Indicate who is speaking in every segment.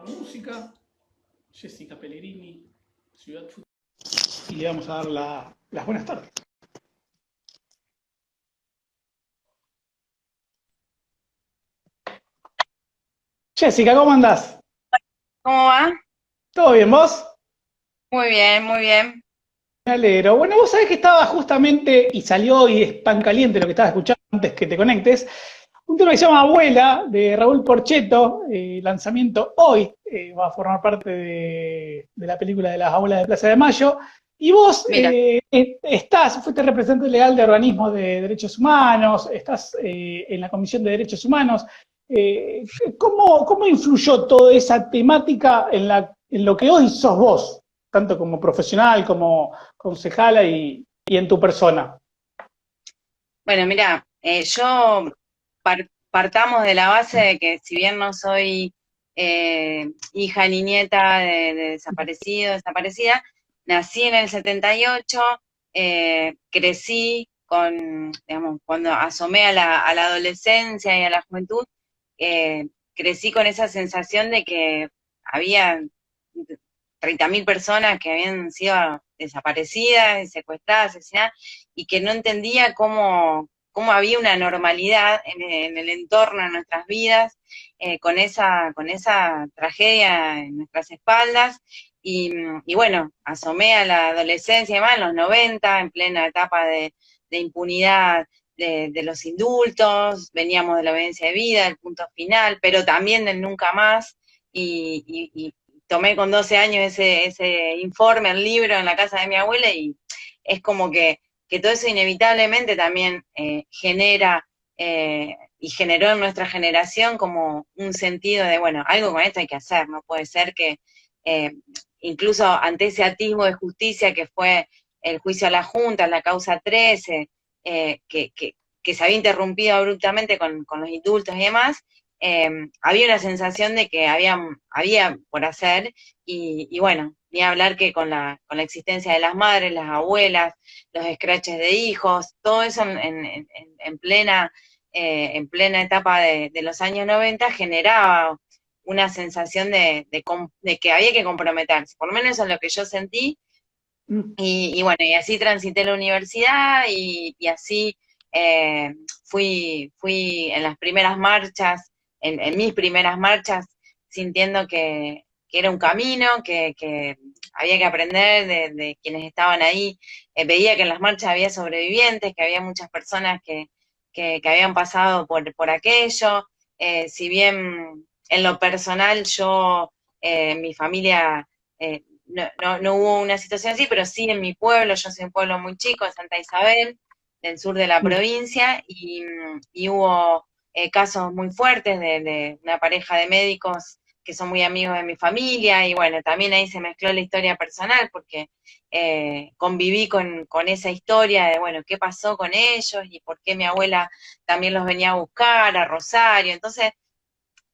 Speaker 1: Música, Jessica Pellegrini, Ciudad Fútbol. Y le vamos a dar las buenas tardes. Jessica, ¿cómo andás?
Speaker 2: ¿Cómo va?
Speaker 1: ¿Todo bien, vos?
Speaker 2: Muy bien, muy bien.
Speaker 1: Me alegro. Bueno, vos sabés que estaba justamente, y salió y es pan caliente lo que estaba escuchando antes que te conectes, un tema que se llama Abuela, de Raúl Porchetto, lanzamiento hoy, va a formar parte de la película de las abuelas de Plaza de Mayo. Y vos
Speaker 2: Mira,
Speaker 1: fuiste representante legal de organismos de derechos humanos, estás en la Comisión de Derechos Humanos. Eh, ¿Cómo influyó toda esa temática en lo que hoy sos vos, tanto como profesional, como concejala y en tu persona?
Speaker 2: bueno, mira, yo partamos de la base de que si bien no soy hija ni nieta de desaparecido, desaparecida, nací en el 78, crecí con, digamos, cuando asomé a la adolescencia y a la juventud, eh, crecí con esa sensación de que había 30.000 personas que habían sido desaparecidas, secuestradas, asesinadas, y que no entendía cómo había una normalidad en el entorno de nuestras vidas, con esa tragedia en nuestras espaldas. Y bueno, asomé a la adolescencia y más en los 90, en plena etapa de impunidad de los indultos, veníamos de la obediencia de vida, del punto final, pero también del nunca más, y tomé con 12 años ese informe, el libro en la casa de mi abuela, y es como que todo eso inevitablemente también genera y generó en nuestra generación como un sentido de, bueno, algo con esto hay que hacer, no puede ser que eh, incluso ante ese atisbo de justicia que fue el juicio a la Junta, la causa 13, que se había interrumpido abruptamente con los indultos y demás, había una sensación de que había por hacer, y bueno, ni hablar que con la existencia de las madres, las abuelas, los escraches de hijos, todo eso en plena etapa de los años 90 generaba una sensación de que había que comprometerse, por lo menos eso es lo que yo sentí,
Speaker 1: Mm.
Speaker 2: y bueno, y así transité la universidad y así eh, fui en las primeras marchas, en mis primeras marchas, sintiendo que era un camino, que había que aprender de quienes estaban ahí. Veía que en las marchas había sobrevivientes, que había muchas personas que habían pasado por aquello. Si bien en lo personal yo, mi familia... no hubo una situación así, pero sí en mi pueblo, yo soy un pueblo muy chico, en Santa Isabel, del sur de la
Speaker 1: Mm.
Speaker 2: provincia, y hubo casos muy fuertes de una pareja de médicos que son muy amigos de mi familia, y bueno, también ahí se mezcló la historia personal, porque conviví con esa historia de, bueno, qué pasó con ellos y por qué mi abuela también los venía a buscar a Rosario. Entonces,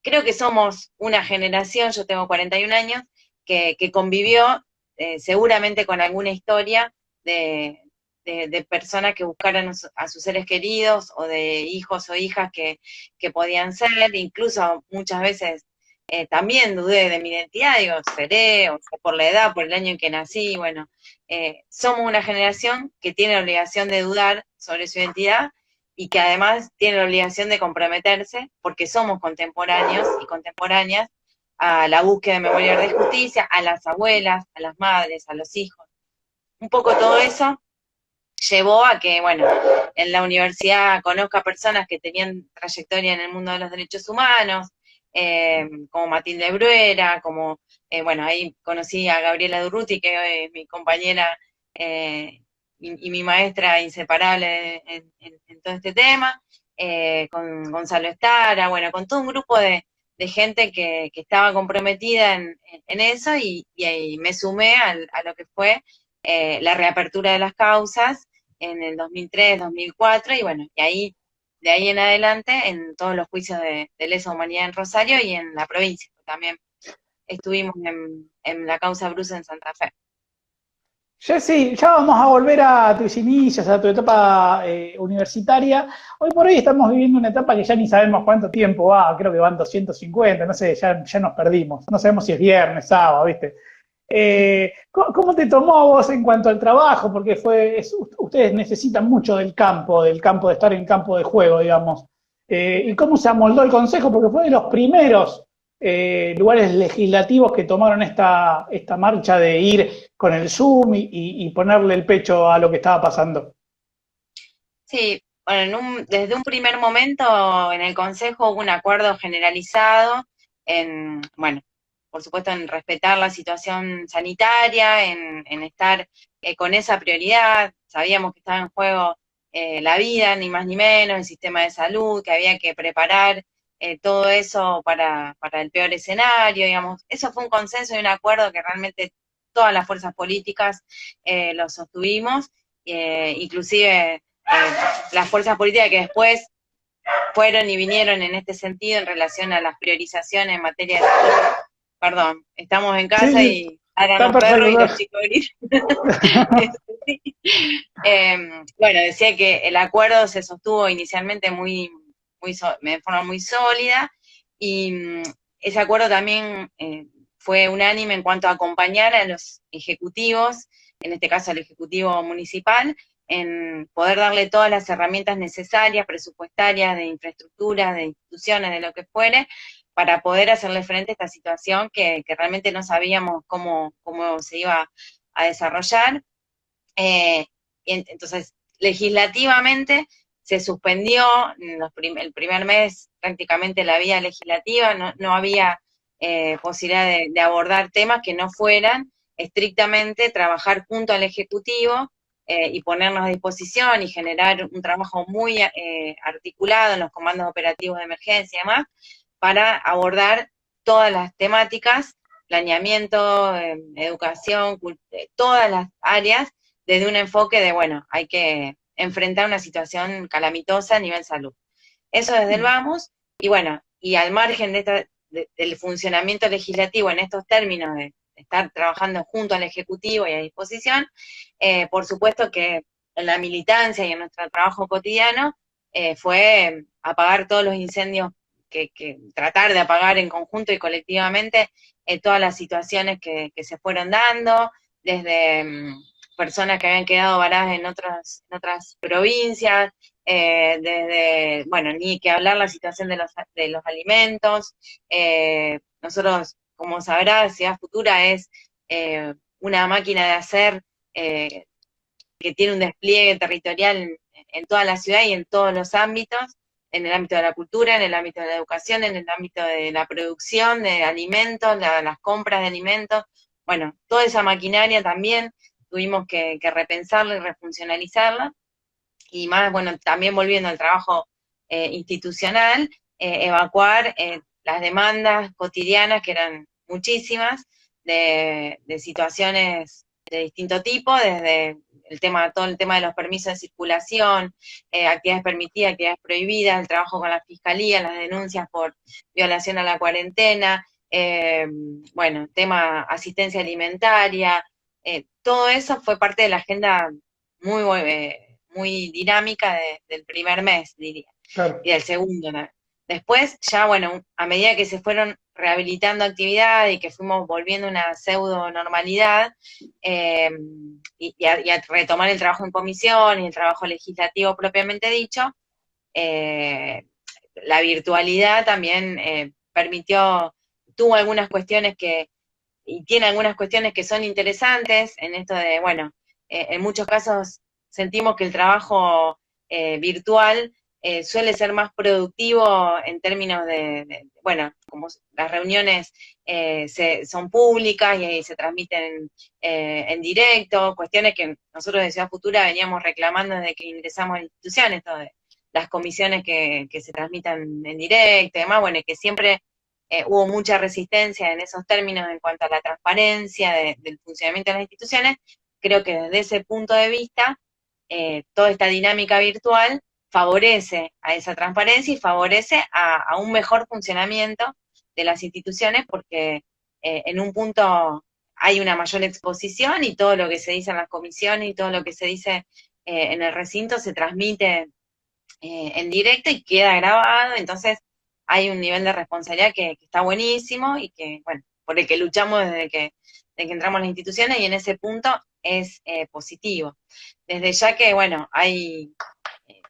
Speaker 2: creo que somos una generación, yo tengo 41 años, que convivió seguramente con alguna historia de personas que buscaran a sus seres queridos o de hijos o hijas que podían ser, incluso muchas veces también dudé de mi identidad, digo, seré, o sea, por la edad, por el año en que nací, bueno, somos una generación que tiene la obligación de dudar sobre su identidad y que además tiene la obligación de comprometerse, porque somos contemporáneos y contemporáneas, a la búsqueda de memoria de justicia, a las abuelas, a las madres, a los hijos. Un poco todo eso llevó a que, bueno, en la universidad conozca personas que tenían trayectoria en el mundo de los derechos humanos, como Matilde Bruera, como, bueno, ahí conocí a Gabriela Durruti, que es mi compañera y mi maestra inseparable en todo este tema, con Gonzalo Estara, bueno, con todo un grupo de gente que estaba comprometida en eso, y ahí me sumé a lo que fue la reapertura de las causas en el 2003, 2004, y bueno, y ahí, de ahí en adelante, en todos los juicios de lesa humanidad en Rosario y en la provincia, también estuvimos en la causa Bruce en Santa Fe.
Speaker 1: Jessy, ya vamos a volver a tus inicios, a tu etapa universitaria. Hoy por hoy estamos viviendo una etapa que ya ni sabemos cuánto tiempo va, creo que van 250, no sé, ya nos perdimos. No sabemos si es viernes, sábado, ¿viste? ¿Cómo te tomó a vos en cuanto al trabajo? Porque ustedes necesitan mucho del campo, de estar en campo de juego, digamos. ¿Y cómo se amoldó el Consejo? Porque fue de los primeros lugares legislativos que tomaron esta marcha de ir con el Zoom y ponerle el pecho a lo que estaba pasando.
Speaker 2: Sí, bueno, desde un primer momento en el Consejo hubo un acuerdo generalizado en, bueno, por supuesto en respetar la situación sanitaria, en estar con esa prioridad. Sabíamos que estaba en juego la vida, ni más ni menos, el sistema de salud, que había que preparar todo eso para el peor escenario, digamos. Eso fue un consenso y un acuerdo que realmente todas las fuerzas políticas lo sostuvimos, inclusive las fuerzas políticas que después fueron y vinieron en este sentido en relación a las priorizaciones en materia de salud. Perdón, estamos en
Speaker 1: Sí,
Speaker 2: casa
Speaker 1: sí,
Speaker 2: y harán
Speaker 1: está
Speaker 2: los perros y los
Speaker 1: perfecto.
Speaker 2: chicos gritan. Bueno, decía que el acuerdo se sostuvo inicialmente de forma muy sólida y ese acuerdo también fue unánime en cuanto a acompañar a los ejecutivos, en este caso al Ejecutivo Municipal, en poder darle todas las herramientas necesarias, presupuestarias, de infraestructuras, de instituciones, de lo que fuere, para poder hacerle frente a esta situación que realmente no sabíamos cómo se iba a desarrollar. Eh, entonces, legislativamente se suspendió el primer mes prácticamente la vía legislativa, no había posibilidad de abordar temas que no fueran estrictamente trabajar junto al Ejecutivo y ponernos a disposición y generar un trabajo muy articulado en los comandos operativos de emergencia y demás, para abordar todas las temáticas, planeamiento, educación, todas las áreas desde un enfoque de, bueno, hay que enfrentar una situación calamitosa a nivel salud. Eso desde el vamos, y bueno, y al margen del funcionamiento legislativo en estos términos de estar trabajando junto al Ejecutivo y a disposición, por supuesto que en la militancia y en nuestro trabajo cotidiano fue apagar todos los incendios, tratar de apagar en conjunto y colectivamente todas las situaciones que se fueron dando, desde personas que habían quedado varadas en otras provincias, desde, bueno, ni que hablar la situación de los alimentos. Nosotros, como sabrás, Ciudad Futura es una máquina de hacer eh, que tiene un despliegue territorial en toda la ciudad y en todos los ámbitos, en el ámbito de la cultura, en el ámbito de la educación, en el ámbito de la producción de alimentos, las compras de alimentos. Bueno, toda esa maquinaria también tuvimos que repensarla y refuncionalizarla, y más, bueno, también volviendo al trabajo institucional, evacuar las demandas cotidianas, que eran muchísimas, de situaciones de distinto tipo, desde todo el tema de los permisos de circulación, actividades permitidas, actividades prohibidas, el trabajo con la fiscalía, las denuncias por violación a la cuarentena, bueno, tema asistencia alimentaria, todo eso fue parte de la agenda muy, muy dinámica del primer mes, diría,
Speaker 1: Claro.
Speaker 2: y del segundo, ¿no? Después, ya, bueno, a medida que se fueron rehabilitando actividades y que fuimos volviendo a una pseudo normalidad, y a retomar el trabajo en comisión y el trabajo legislativo propiamente dicho, la virtualidad también tuvo algunas cuestiones y tiene algunas cuestiones que son interesantes en esto de, bueno, en muchos casos sentimos que el trabajo virtual suele ser más productivo en términos bueno, como las reuniones son públicas y se transmiten en directo, cuestiones que nosotros de Ciudad Futura veníamos reclamando desde que ingresamos a la institución, esto de las comisiones que se transmitan en directo y demás, bueno, y que siempre hubo mucha resistencia en esos términos en cuanto a la transparencia del funcionamiento de las instituciones. Creo que desde ese punto de vista, toda esta dinámica virtual favorece a esa transparencia y favorece a un mejor funcionamiento de las instituciones, porque en un punto hay una mayor exposición y todo lo que se dice en las comisiones y todo lo que se dice en el recinto se transmite en directo y queda grabado, entonces hay un nivel de responsabilidad que está buenísimo y que, bueno, por el que luchamos desde que entramos a las instituciones y en ese punto es positivo. Desde ya que, bueno, hay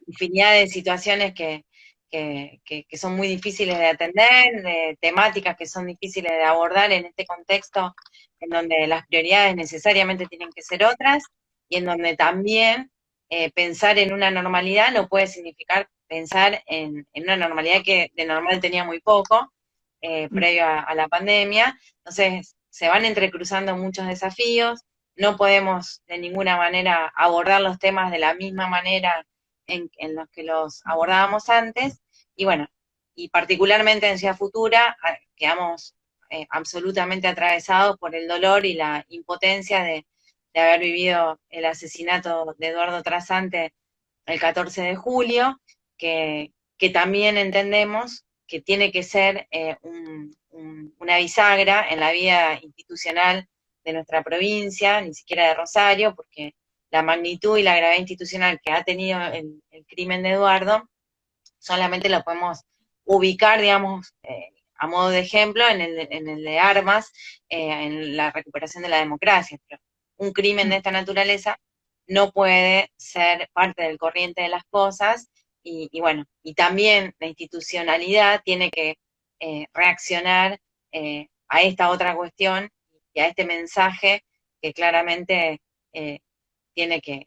Speaker 2: infinidad de situaciones que son muy difíciles de atender, de temáticas que son difíciles de abordar en este contexto, en donde las prioridades necesariamente tienen que ser otras, y en donde también pensar en una normalidad no puede significar pensar en una normalidad que de normal tenía muy poco, previo a la pandemia. Entonces, se van entrecruzando muchos desafíos, no podemos de ninguna manera abordar los temas de la misma manera en los que los abordábamos antes, y bueno, y particularmente en Ciudad Futura quedamos absolutamente atravesados por el dolor y la impotencia de haber vivido el asesinato de Eduardo Trasante el 14 de julio, que también entendemos que tiene que ser una bisagra en la vida institucional de nuestra provincia, ni siquiera de Rosario, porque la magnitud y la gravedad institucional que ha tenido el crimen de Eduardo, solamente lo podemos ubicar, digamos, a modo de ejemplo en el de armas, en la recuperación de la democracia. Pero un crimen de esta naturaleza no puede ser parte del corriente de las cosas, y bueno, y también la institucionalidad tiene que reaccionar a esta otra cuestión y a este mensaje que claramente tiene que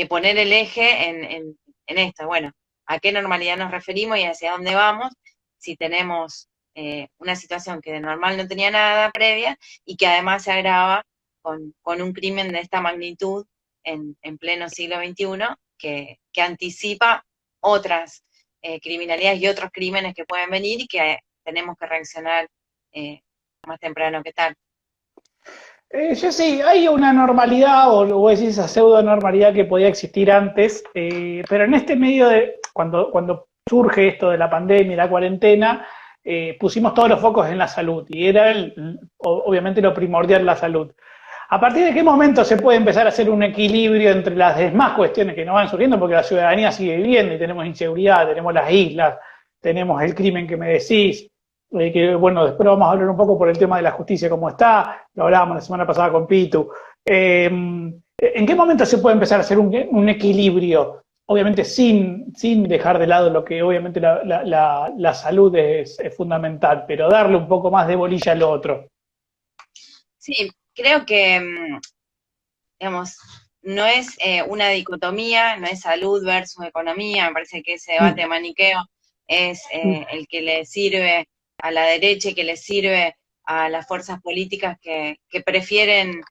Speaker 2: poner el eje en esto. Bueno, ¿a qué normalidad nos referimos y hacia dónde vamos si tenemos una situación que de normal no tenía nada previa y que además se agrava con un crimen de esta magnitud en pleno siglo XXI que anticipa otras criminalidades y otros crímenes que pueden venir y que tenemos que reaccionar más temprano que tarde?
Speaker 1: Yo sí, hay una normalidad, o vos decís esa pseudo normalidad que podía existir antes, pero en este medio de, cuando surge esto de la pandemia y la cuarentena, pusimos todos los focos en la salud, y era obviamente lo primordial la salud. ¿A partir de qué momento se puede empezar a hacer un equilibrio entre las demás cuestiones que nos van surgiendo? Porque la ciudadanía sigue viviendo y tenemos inseguridad, tenemos las islas, tenemos el crimen que me decís, que bueno, después vamos a hablar un poco por el tema de la justicia, cómo está, lo hablábamos la semana pasada con Pitu. ¿En qué momento se puede empezar a hacer un equilibrio? Obviamente sin dejar de lado lo que obviamente la salud es fundamental, pero darle un poco más de bolilla al otro.
Speaker 2: Sí, creo que, digamos, no es una dicotomía, no es salud versus economía, me parece que ese debate maniqueo es el que le sirve a la derecha y que le sirve a las fuerzas políticas que prefieren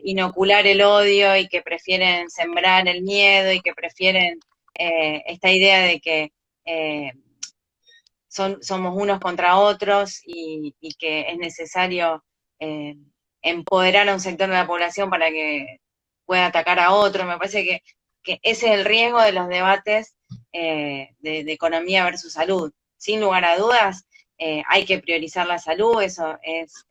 Speaker 2: inocular el odio y que prefieren sembrar el miedo y que prefieren esta idea de que somos unos contra otros y que es necesario empoderar a un sector de la población para que pueda atacar a otro. Me parece que ese es el riesgo de los debates de economía versus salud. Sin lugar a dudas, hay que priorizar la salud, eso es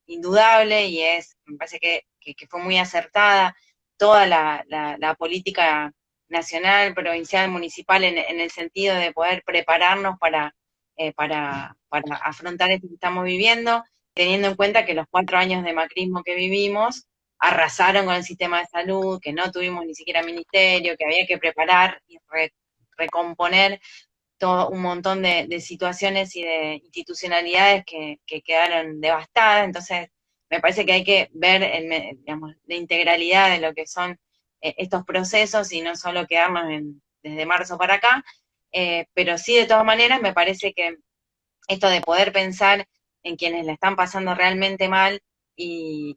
Speaker 2: indudable, y me parece que fue muy acertada toda la política nacional, provincial, municipal, en el sentido de poder prepararnos para afrontar esto que estamos viviendo, teniendo en cuenta que los 4 años de macrismo que vivimos arrasaron con el sistema de salud, que no tuvimos ni siquiera ministerio, que había que preparar y recomponer todo un montón de situaciones y de institucionalidades que quedaron devastadas. Entonces, me parece que hay que ver digamos, la integralidad de lo que son estos procesos y no solo quedarnos desde marzo para acá, pero sí, de todas maneras, me parece que esto de poder pensar en quienes la están pasando realmente mal y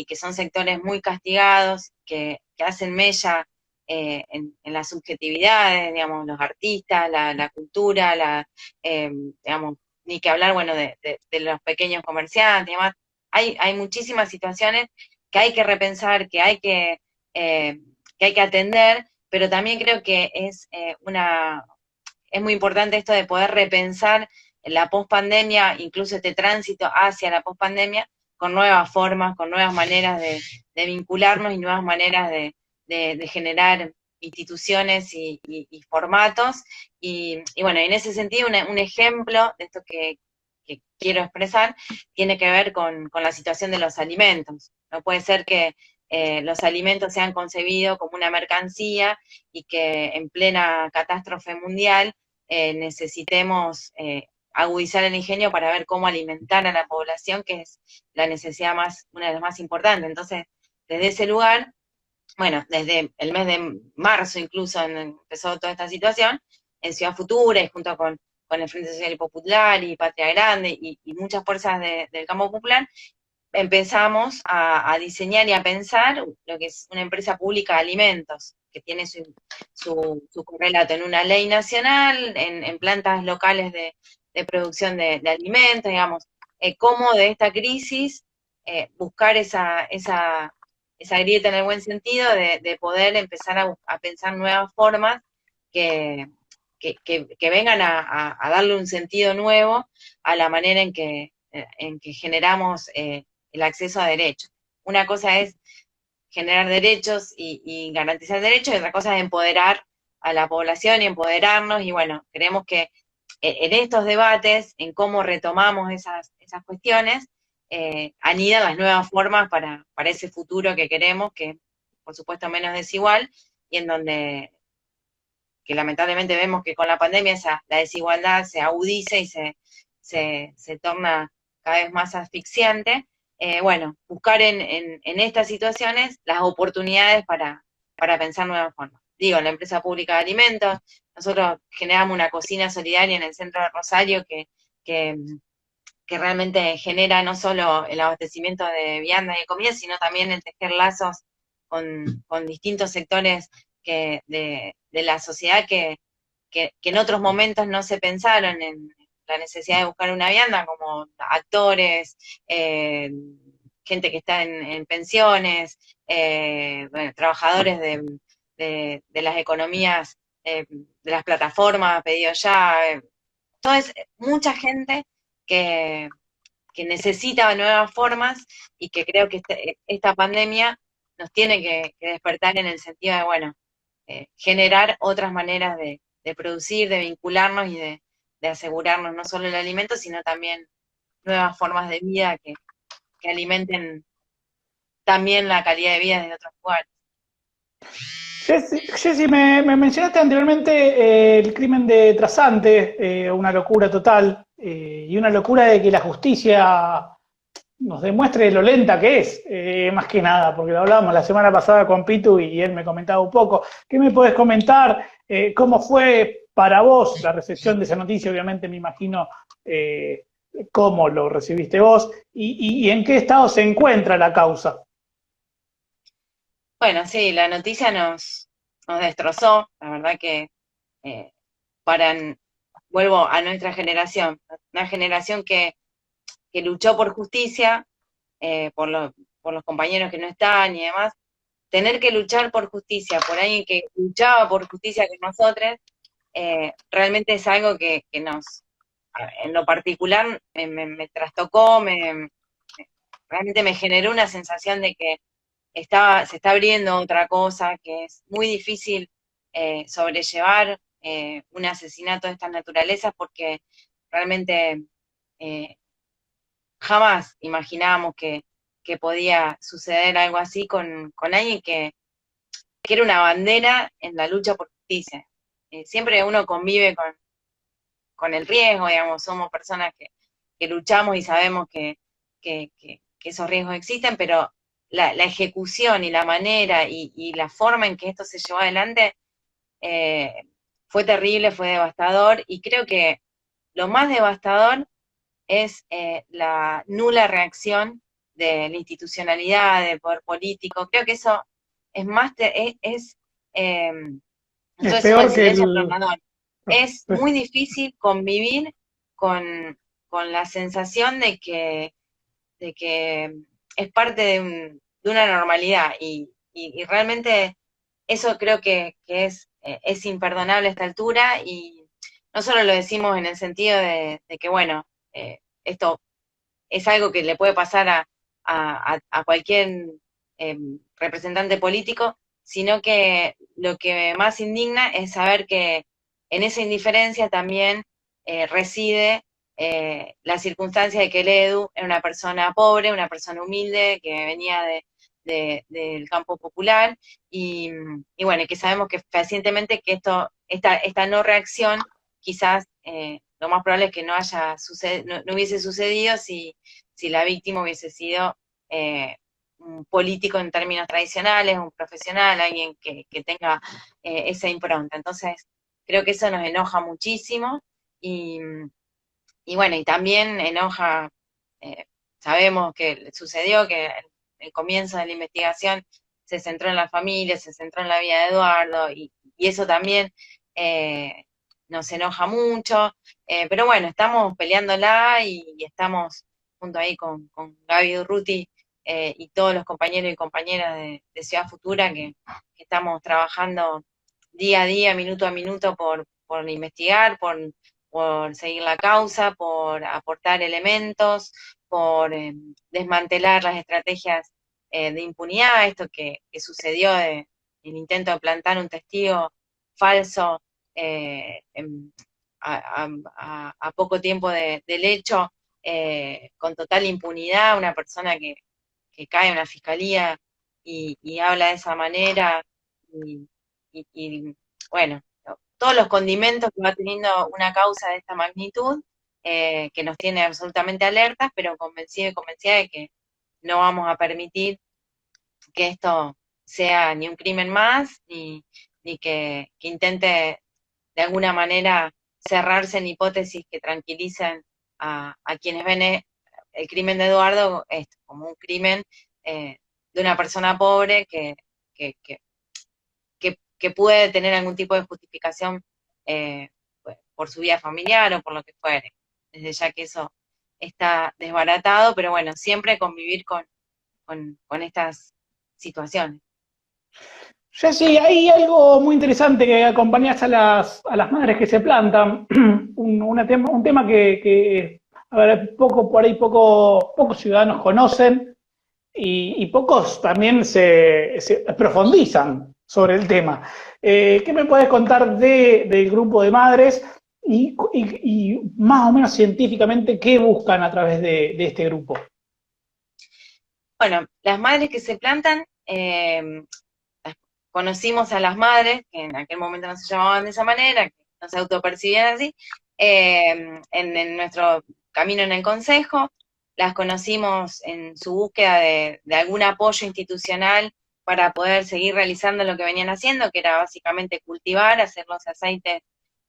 Speaker 2: que son sectores muy castigados, que hacen mella en las subjetividades, digamos, los artistas, la cultura, digamos, ni que hablar, bueno, de los pequeños comerciantes y demás. Hay muchísimas situaciones que hay que repensar, que hay que atender, pero también creo que es muy importante esto de poder repensar la pospandemia, incluso este tránsito hacia la pospandemia, con nuevas formas, con nuevas maneras de vincularnos y nuevas maneras de generar instituciones y formatos. Y bueno, en ese sentido, un ejemplo de esto que quiero expresar tiene que ver con la situación de los alimentos. No puede ser que los alimentos sean concebidos como una mercancía y que en plena catástrofe mundial necesitemos agudizar el ingenio para ver cómo alimentar a la población, que es la necesidad una de las más importantes. Entonces, desde ese lugar, bueno, desde el mes de marzo incluso empezó toda esta situación, en Ciudad Futura y junto con el Frente Social y Popular y Patria Grande y muchas fuerzas del campo popular, empezamos a diseñar y a pensar lo que es una empresa pública de alimentos, que tiene su correlato en una ley nacional, en plantas locales de producción de alimentos, digamos, cómo de esta crisis buscar esa grieta en el buen sentido de poder empezar a pensar nuevas formas que, que vengan a darle un sentido nuevo a la manera en que generamos el acceso a derechos. Una cosa es generar derechos y garantizar derechos, y otra cosa es empoderar a la población y empoderarnos, y bueno, creemos que en estos debates, en cómo retomamos esas cuestiones, anidan las nuevas formas para ese futuro que queremos, que por supuesto menos desigual, y en donde que lamentablemente vemos que con la pandemia la desigualdad se agudiza y se torna cada vez más asfixiante. Bueno, buscar en estas situaciones las oportunidades para pensar nuevas formas. Digo, la empresa pública de alimentos, nosotros generamos una cocina solidaria en el centro de Rosario que, que realmente genera no solo el abastecimiento de viandas y de comida, sino también el tejer lazos con distintos sectores de la sociedad que en otros momentos no se pensaron en la necesidad de buscar una vianda, como actores, gente que está en pensiones, bueno, trabajadores de las economías, de las plataformas, pedido ya, entonces mucha gente que, que necesita nuevas formas y que creo que esta pandemia nos tiene que despertar en el sentido de, bueno, generar otras maneras de producir, de vincularnos y de asegurarnos no solo el alimento, sino también nuevas formas de vida que alimenten también la calidad de vida de otros lugares.
Speaker 1: Jessy, me mencionaste anteriormente el crimen de Trasante, una locura total, y una locura de que la justicia nos demuestre lo lenta que es, más que nada, porque lo hablábamos la semana pasada con Pitu y él me comentaba un poco. ¿Qué me puedes comentar? ¿Cómo fue para vos la recepción de esa noticia? Obviamente me imagino cómo lo recibiste vos y en qué estado se encuentra la causa.
Speaker 2: Bueno, sí, la noticia nos destrozó, la verdad que eh, para, vuelvo a nuestra generación, una generación que luchó por justicia, por los compañeros que no están y demás, tener que luchar por justicia, por alguien que luchaba por justicia con nosotros, realmente es algo que en lo particular, me trastocó, realmente me generó una sensación de que se está abriendo otra cosa, que es muy difícil sobrellevar un asesinato de estas naturalezas, porque realmente eh, jamás imaginábamos que podía suceder algo así con alguien que era una bandera en la lucha por justicia. Siempre uno convive con el riesgo, digamos, somos personas que luchamos y sabemos que esos riesgos existen, pero la ejecución y la manera y la forma en que esto se llevó adelante eh, fue terrible, fue devastador, y creo que lo más devastador es la nula reacción de la institucionalidad, del poder político. Creo que eso es más,
Speaker 1: Es
Speaker 2: nosotros decimos el
Speaker 1: peor que
Speaker 2: silencio
Speaker 1: el...
Speaker 2: aplanador. Es muy difícil convivir con la sensación de que es parte de una normalidad, y realmente eso creo que es imperdonable a esta altura, y no solo lo decimos en el sentido de que, bueno, esto es algo que le puede pasar a cualquier representante político, sino que lo que más indigna es saber que en esa indiferencia también reside la circunstancia de que el Edu era una persona pobre, una persona humilde, que venía del campo popular, y bueno, que sabemos que fehacientemente que esta no reacción, quizás lo más probable es que no hubiese sucedido si la víctima hubiese sido un político en términos tradicionales, un profesional, alguien que tenga esa impronta. Entonces, creo que eso nos enoja muchísimo, y, y bueno, y también enoja, eh, sabemos que sucedió, que el comienzo de la investigación se centró en la familia, se centró en la vida de Eduardo, y eso también nos enoja mucho, pero bueno, estamos peleándola y estamos junto ahí con Gaby Urruti y todos los compañeros y compañeras de Ciudad Futura que estamos trabajando día a día, minuto a minuto por investigar, por seguir la causa, por aportar elementos, por desmantelar las estrategias de impunidad, esto que sucedió, el intento de plantar un testigo falso a poco tiempo del hecho, con total impunidad, una persona que cae en la fiscalía y habla de esa manera, y, y bueno, todos los condimentos que va teniendo una causa de esta magnitud, que nos tiene absolutamente alertas, pero convencida y convencida de que no vamos a permitir que esto sea ni un crimen más, ni que intente de alguna manera cerrarse en hipótesis que tranquilicen a quienes ven el crimen de Eduardo como un crimen de una persona pobre que, que, que puede tener algún tipo de justificación por su vida familiar o por lo que fuere, desde ya que eso está desbaratado, pero bueno, siempre convivir con estas situaciones.
Speaker 1: Jessy, hay algo muy interesante que acompañas a las madres que se plantan, un tema que a ver, por ahí pocos ciudadanos conocen y pocos también se profundizan sobre el tema. ¿Qué me puedes contar del grupo de madres y más o menos científicamente qué buscan a través de este grupo?
Speaker 2: Bueno, las madres que se plantan, conocimos a las madres, que en aquel momento no se llamaban de esa manera, que no se autopercibían así, en nuestro camino en el Consejo, las conocimos en su búsqueda de algún apoyo institucional para poder seguir realizando lo que venían haciendo, que era básicamente cultivar, hacer los aceites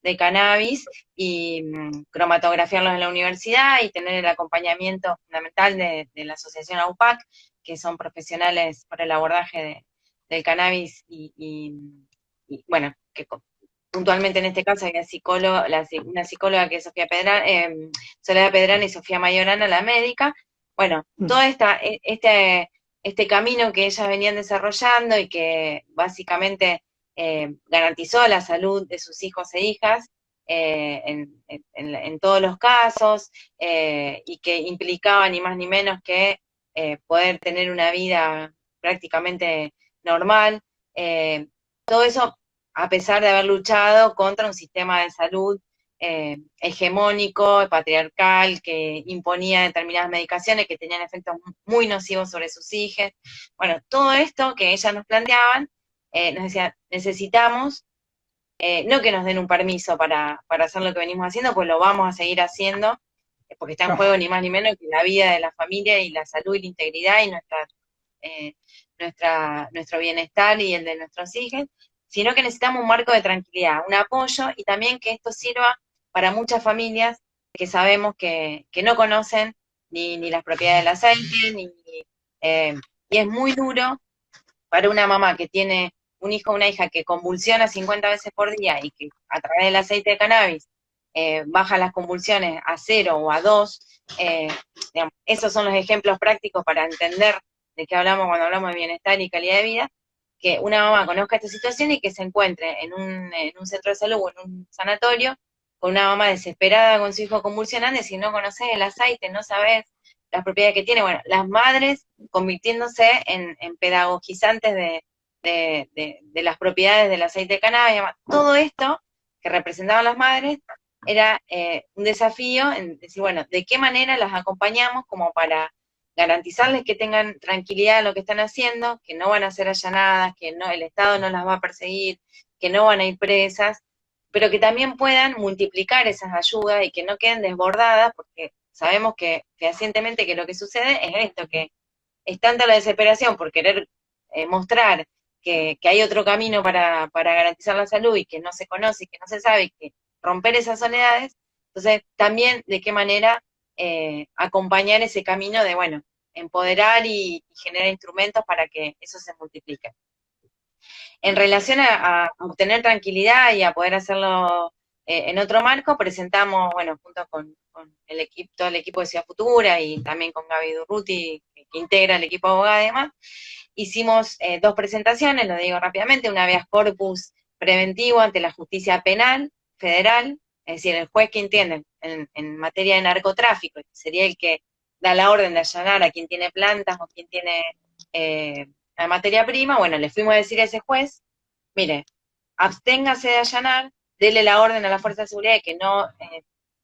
Speaker 2: de cannabis y cromatografiarlos en la universidad y tener el acompañamiento fundamental de la asociación AUPAC, que son profesionales para el abordaje del cannabis bueno, que puntualmente en este caso hay una psicóloga que es Soledad Pedrana y Sofía Mayorana, la médica. Bueno, todo este camino que ellas venían desarrollando y que básicamente garantizó la salud de sus hijos e hijas en todos los casos, y que implicaba ni más ni menos que poder tener una vida prácticamente normal. Todo eso a pesar de haber luchado contra un sistema de salud hegemónico, patriarcal, que imponía determinadas medicaciones que tenían efectos muy nocivos sobre sus hijos. Bueno, todo esto que ellas nos planteaban, nos decían, necesitamos, no que nos den un permiso para hacer lo que venimos haciendo, pues lo vamos a seguir haciendo, porque está en juego ni más ni menos que la vida de la familia y la salud y la integridad y nuestro bienestar y el de nuestros hijos, sino que necesitamos un marco de tranquilidad, un apoyo, y también que esto sirva para muchas familias que sabemos que no conocen ni las propiedades del aceite, y es muy duro para una mamá que tiene un hijo o una hija que convulsiona 50 veces por día y que a través del aceite de cannabis baja las convulsiones a 0 o a 2, digamos, esos son los ejemplos prácticos para entender de qué hablamos cuando hablamos de bienestar y calidad de vida, que una mamá conozca esta situación y que se encuentre en un centro de salud o en un sanatorio con una mamá desesperada con su hijo convulsionando, y si no conoces el aceite, no sabes las propiedades que tiene, bueno, las madres convirtiéndose en pedagogizantes de las propiedades del aceite de cannabis, todo esto que representaban las madres era un desafío en decir, bueno, ¿de qué manera las acompañamos como para garantizarles que tengan tranquilidad en lo que están haciendo, que no van a ser allanadas, que no, el Estado no las va a perseguir, que no van a ir presas, pero que también puedan multiplicar esas ayudas y que no queden desbordadas, porque sabemos que fehacientemente que lo que sucede es esto, que es tanta la desesperación por querer mostrar que hay otro camino para garantizar la salud y que no se conoce y que no se sabe, y que romper esas soledades, entonces también de qué manera acompañar ese camino de, bueno, empoderar y generar instrumentos para que eso se multiplique. En relación a obtener tranquilidad y a poder hacerlo en otro marco, presentamos, bueno, junto con el equipo, todo el equipo de Ciudad Futura y también con Gaby Durruti, que integra el equipo de abogados y demás, hicimos 2 presentaciones, lo digo rápidamente, una habeas corpus preventivo ante la justicia penal federal, es decir, el juez que entiende en materia de narcotráfico, sería el que da la orden de allanar a quien tiene plantas o quien tiene la materia prima, bueno, le fuimos a decir a ese juez, mire, absténgase de allanar, dele la orden a la fuerza de seguridad de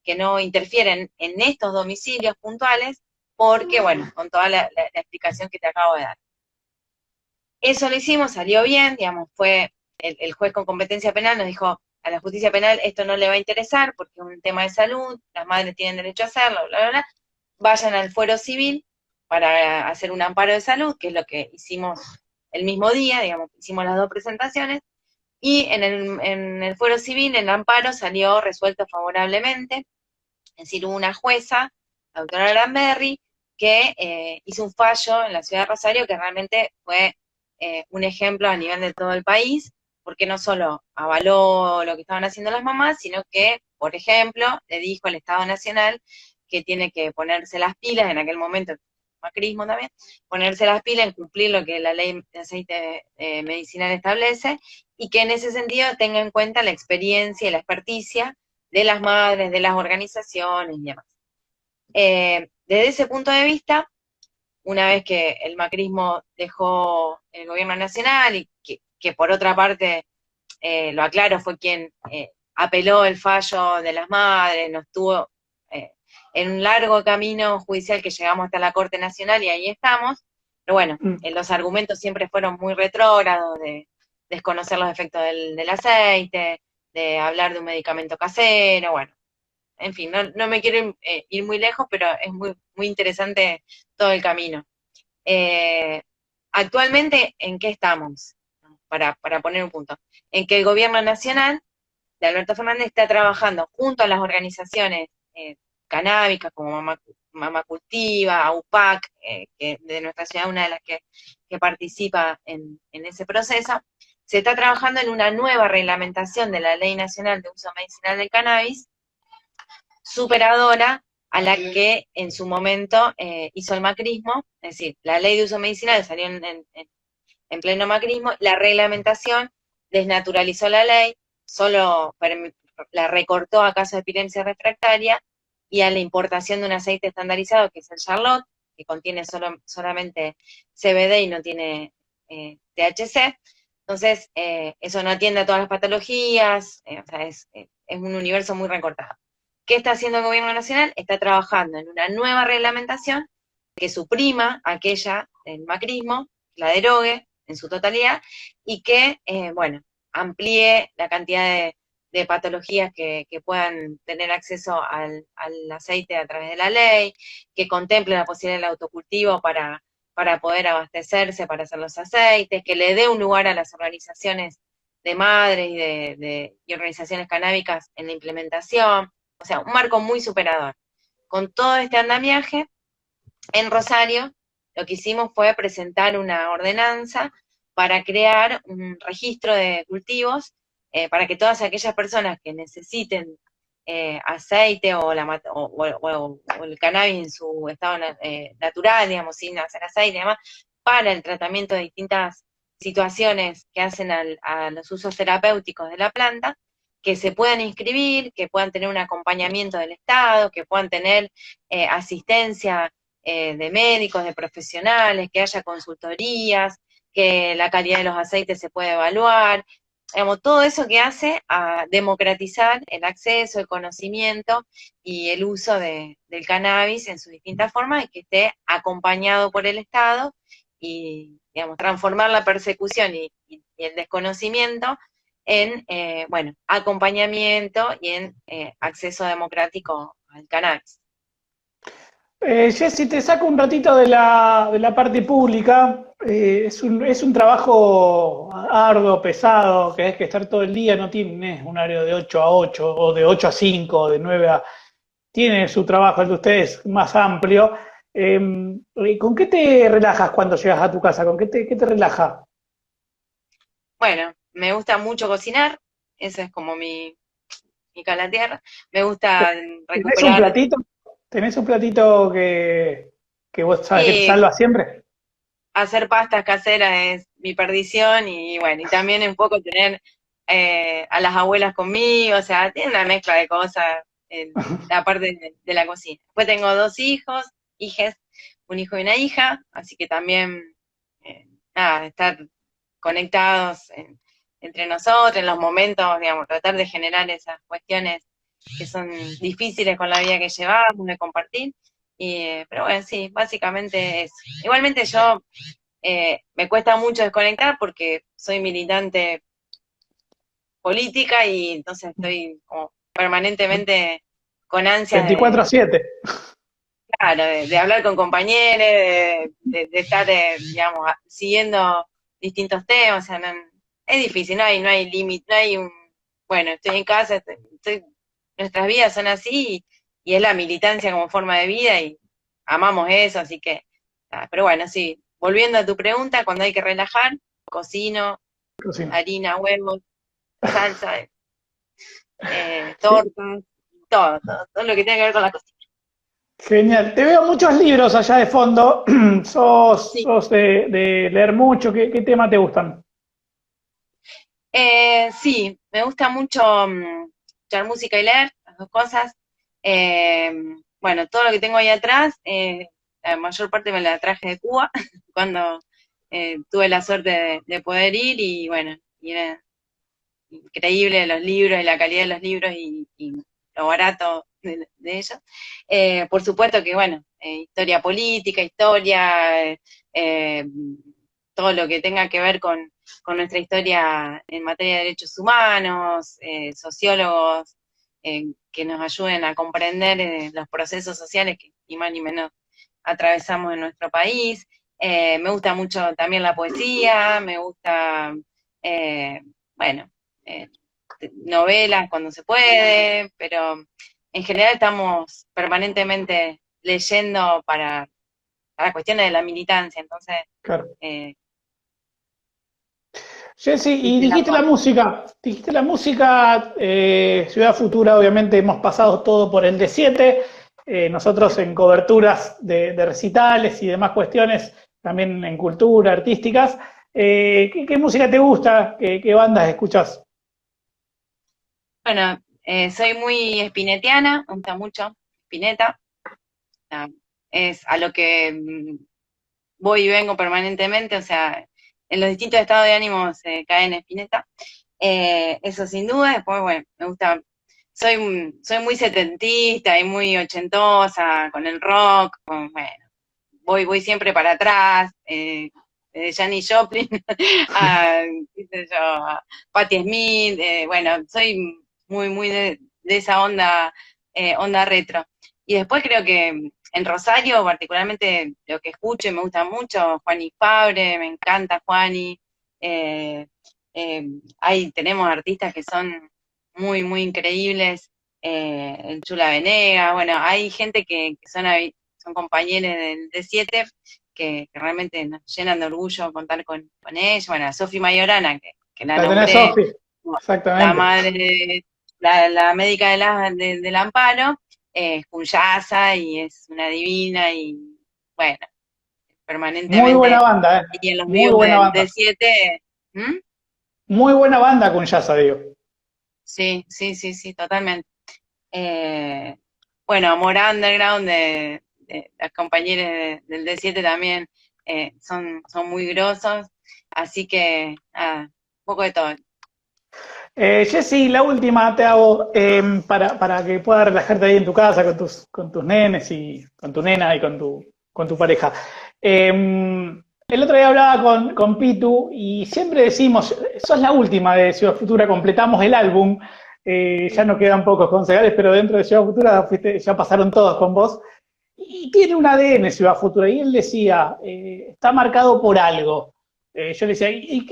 Speaker 2: que no interfieren en estos domicilios puntuales, porque, bueno, con toda la explicación que te acabo de dar. Eso lo hicimos, salió bien, digamos, fue el juez con competencia penal nos dijo, a la justicia penal esto no le va a interesar porque es un tema de salud, las madres tienen derecho a hacerlo, bla, bla, bla, vayan al fuero civil para hacer un amparo de salud, que es lo que hicimos el mismo día, digamos, hicimos las 2 presentaciones, y en el fuero civil, el amparo salió resuelto favorablemente, es decir, hubo una jueza, la doctora Granberry, que hizo un fallo en la ciudad de Rosario que realmente fue un ejemplo a nivel de todo el país, porque no solo avaló lo que estaban haciendo las mamás, sino que, por ejemplo, le dijo al Estado Nacional que tiene que ponerse las pilas, en aquel momento, macrismo también, ponerse las pilas en cumplir lo que la ley de aceite medicinal establece, y que en ese sentido tenga en cuenta la experiencia y la experticia de las madres, de las organizaciones y demás. Desde ese punto de vista, una vez que el macrismo dejó el gobierno nacional y que por otra parte, lo aclaro, fue quien apeló el fallo de las madres, nos tuvo en un largo camino judicial que llegamos hasta la Corte Nacional y ahí estamos, pero bueno, los argumentos siempre fueron muy retrógrados, de desconocer los efectos del aceite, de hablar de un medicamento casero, bueno, en fin, no me quiero ir muy lejos, pero es muy, muy interesante todo el camino. Actualmente, ¿en qué estamos? Para poner un punto. En que el gobierno nacional de Alberto Fernández está trabajando junto a las organizaciones canábicas como Mamá Cultiva, AUPAC, que de nuestra ciudad una de las que participa en ese proceso, se está trabajando en una nueva reglamentación de la Ley Nacional de Uso Medicinal del Cannabis, superadora a la que en su momento hizo el macrismo, es decir, la ley de uso medicinal salió en pleno macrismo, la reglamentación desnaturalizó la ley, solo la recortó a casos de epilepsia refractaria y a la importación de un aceite estandarizado que es el Charlotte, que contiene solamente CBD y no tiene THC. Entonces, eso no atiende a todas las patologías, o sea, es un universo muy recortado. ¿Qué está haciendo el gobierno nacional? Está trabajando en una nueva reglamentación que suprima aquella del macrismo, la derogue en su totalidad, y que, bueno, amplíe la cantidad de patologías que puedan tener acceso al aceite a través de la ley, que contemple la posibilidad del autocultivo para poder abastecerse, para hacer los aceites, que le dé un lugar a las organizaciones de madres y organizaciones canábicas en la implementación, o sea, un marco muy superador. Con todo este andamiaje, en Rosario, lo que hicimos fue presentar una ordenanza para crear un registro de cultivos para que todas aquellas personas que necesiten aceite o el cannabis en su estado natural, digamos, sin hacer aceite y demás, para el tratamiento de distintas situaciones que hacen a los usos terapéuticos de la planta, que se puedan inscribir, que puedan tener un acompañamiento del Estado, que puedan tener asistencia de médicos, de profesionales, que haya consultorías, que la calidad de los aceites se puede evaluar, digamos, todo eso que hace a democratizar el acceso, el conocimiento y el uso del cannabis en sus distintas formas y que esté acompañado por el Estado y, digamos, transformar la persecución y el desconocimiento en, bueno, acompañamiento y en acceso democrático al cannabis.
Speaker 1: Jessy, te saco un ratito de la parte pública. Es un trabajo arduo, pesado, que hay que estar todo el día, no tienes un horario de 8 a 8 o de 8 a 5 o de 9 a... Tiene su trabajo, el de ustedes más amplio. ¿Con qué te relajas cuando llegas a tu casa? ¿Con qué te relaja?
Speaker 2: Bueno, me gusta mucho cocinar, esa es como mi cala tierra. Me gusta
Speaker 1: ¿Tenés un
Speaker 2: recuperar.
Speaker 1: platito? ¿Tenés un platito que vos sabes que te
Speaker 2: Y
Speaker 1: salva siempre?
Speaker 2: hacer pastas caseras es mi perdición y bueno, y también un poco tener a las abuelas conmigo, o sea, tiene una mezcla de cosas en la parte de la cocina. Después tengo dos hijos, hijes, un hijo y una hija, así que también, nada, estar conectados entre nosotros, en los momentos, digamos, tratar de generar esas cuestiones que son difíciles con la vida que llevamos, de compartir. Pero bueno, sí, básicamente eso. Igualmente yo me cuesta mucho desconectar porque soy militante política y entonces estoy como permanentemente con ansias
Speaker 1: 24/7.
Speaker 2: claro, de hablar con compañeros, de estar, digamos, siguiendo distintos temas, o sea, es difícil, no hay límite, no hay un, bueno, estoy en casa, nuestras vidas son así y es la militancia como forma de vida y amamos eso, así que, pero bueno, sí, volviendo a tu pregunta, cuando hay que relajar, cocino,
Speaker 1: Cocina.
Speaker 2: harina, huevos, salsa,
Speaker 1: Sí.
Speaker 2: tortas, todo lo que tenga que ver con la cocina.
Speaker 1: Genial. Te veo muchos libros allá de fondo. sos
Speaker 2: Sí.
Speaker 1: sos de leer mucho. ¿Qué temas te gustan?
Speaker 2: Sí, me gusta mucho escuchar música y leer, las dos cosas. Eh, bueno, todo lo que tengo ahí atrás, la mayor parte me la traje de Cuba, cuando tuve la suerte de poder ir y bueno, y era increíble los libros y la calidad de los libros y lo barato de ellos. Por supuesto que, bueno, historia política, historia, eh, todo lo que tenga que ver con nuestra historia en materia de derechos humanos, sociólogos que nos ayuden a comprender los procesos sociales que ni más ni menos atravesamos en nuestro país. Me gusta mucho también la poesía, me gusta, eh, bueno, eh, novelas cuando se puede, pero en general estamos permanentemente leyendo para cuestiones de la militancia, entonces,
Speaker 1: Claro.
Speaker 2: eh,
Speaker 1: Jessy, y
Speaker 2: viste la
Speaker 1: dijiste la
Speaker 2: cosa.
Speaker 1: música. Dijiste la música, Ciudad Futura, obviamente hemos pasado todo por el D7. Nosotros en coberturas de recitales y demás cuestiones, también en cultura, artísticas. ¿Qué música te gusta? ¿Qué bandas escuchas?
Speaker 2: Bueno, soy muy spinetiana, me gusta mucho Spinetta, ah, es a lo que voy y vengo permanentemente, o sea, en los distintos estados de ánimo se cae en Spinetta. Eso sin duda, después, bueno, me gusta, soy muy setentista y muy ochentosa con el rock, bueno, voy siempre para atrás, de Janis Joplin a, qué sé yo, a Patti Smith, bueno, soy muy de esa onda retro. Y después creo que en Rosario, particularmente lo que escucho y me gusta mucho, Juani Fabre, me encanta Juani. Eh, Ahí tenemos artistas que son muy increíbles, el Chula Venega, bueno, hay gente que son compañeros del D7 que realmente nos llenan de orgullo contar con ella. Bueno, a Sofi Mayorana, que la
Speaker 1: La tenés,
Speaker 2: nombré
Speaker 1: Sofi.
Speaker 2: como la
Speaker 1: Exactamente.
Speaker 2: madre, la médica del Amparo, es cuyasa y es una divina y bueno,
Speaker 1: Muy buena
Speaker 2: permanentemente
Speaker 1: banda, ¿eh?
Speaker 2: y en los
Speaker 1: Muy
Speaker 2: vivos
Speaker 1: buena
Speaker 2: del
Speaker 1: banda.
Speaker 2: D7.
Speaker 1: Muy buena banda con Yasa, digo.
Speaker 2: Sí, totalmente. Eh, bueno, Amor Underground las compañeras del D7 también son muy grosos, así que un poco de todo.
Speaker 1: Jessy, la última te hago para que puedas relajarte ahí en tu casa con tus nenes y con tu nena y con tu pareja. El otro día hablaba con Pitu y siempre decimos, sos la última de Ciudad Futura, completamos el álbum, ya no quedan pocos concejales, pero dentro de Ciudad Futura ya pasaron todos con vos. Y tiene un ADN Ciudad Futura, y él decía, está marcado por algo. Yo le decía,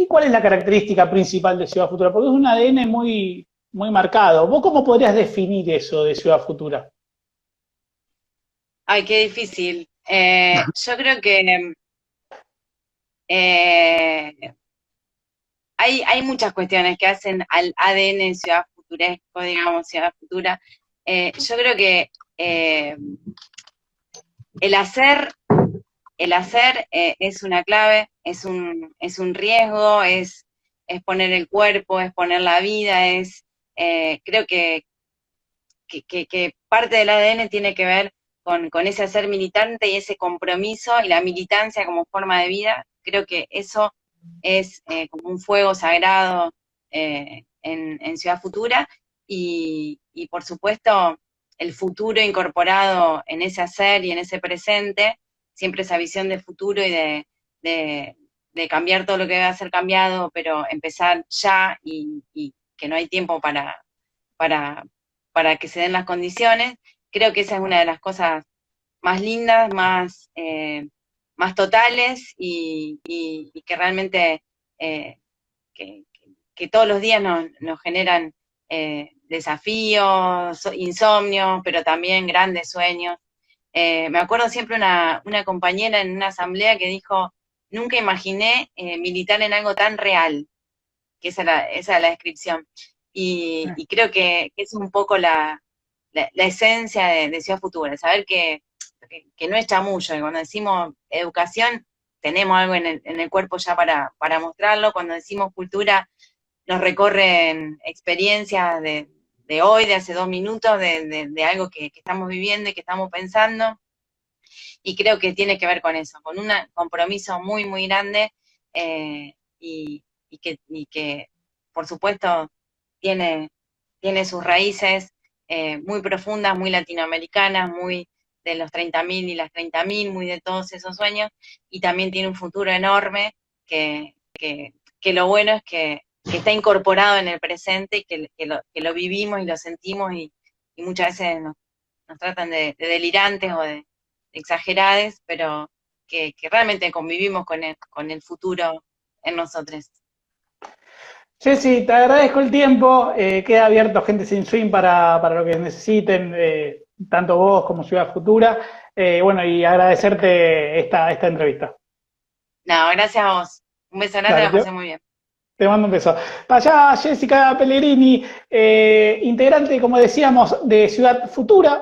Speaker 1: cuál es la característica principal de Ciudad Futura? Porque es un ADN muy marcado. ¿Vos cómo podrías definir eso de Ciudad Futura?
Speaker 2: Ay, qué difícil. Yo creo que hay muchas cuestiones que hacen al ADN Ciudad Futuresco, digamos, Ciudad Futura. Yo creo que el hacer es una clave, es un riesgo, es poner el cuerpo, es poner la vida, creo que parte del ADN tiene que ver con ese hacer militante y ese compromiso y la militancia como forma de vida. Creo que eso es como un fuego sagrado en Ciudad Futura y por supuesto el futuro incorporado en ese hacer y en ese presente, siempre esa visión de futuro y de cambiar todo lo que debe ser cambiado, pero empezar ya y que no hay tiempo para que se den las condiciones. Creo que esa es una de las cosas más lindas, más totales y que realmente que todos los días nos generan desafíos, insomnios, pero también grandes sueños. Me acuerdo siempre una compañera en una asamblea que dijo, nunca imaginé militar en algo tan real, que esa era la descripción. Y creo que es un poco la esencia de Ciudad Futura, saber que no es chamullo, y cuando decimos educación, tenemos algo en el cuerpo ya para mostrarlo, cuando decimos cultura, nos recorren experiencias de hoy, de hace 2 minutos, de algo que estamos viviendo y que estamos pensando, y creo que tiene que ver con eso, con un compromiso muy, muy grande, y que, por supuesto, tiene sus raíces muy profundas, muy latinoamericanas, muy de los 30.000 y las 30.000, muy de todos esos sueños, y también tiene un futuro enorme que lo bueno es que está incorporado en el presente y que lo vivimos y lo sentimos y muchas veces nos tratan de delirantes o de exagerades, pero que realmente convivimos con el futuro en nosotros.
Speaker 1: Jessy, te agradezco el tiempo. Queda abierto Gente Sin Swing para lo que necesiten, tanto vos como Ciudad Futura. Bueno, y agradecerte esta entrevista.
Speaker 2: No, gracias a vos. Un beso grande, la pasé muy bien.
Speaker 1: Te mando un beso. Para allá, Jessica Pellegrini, integrante, como decíamos, de Ciudad Futura.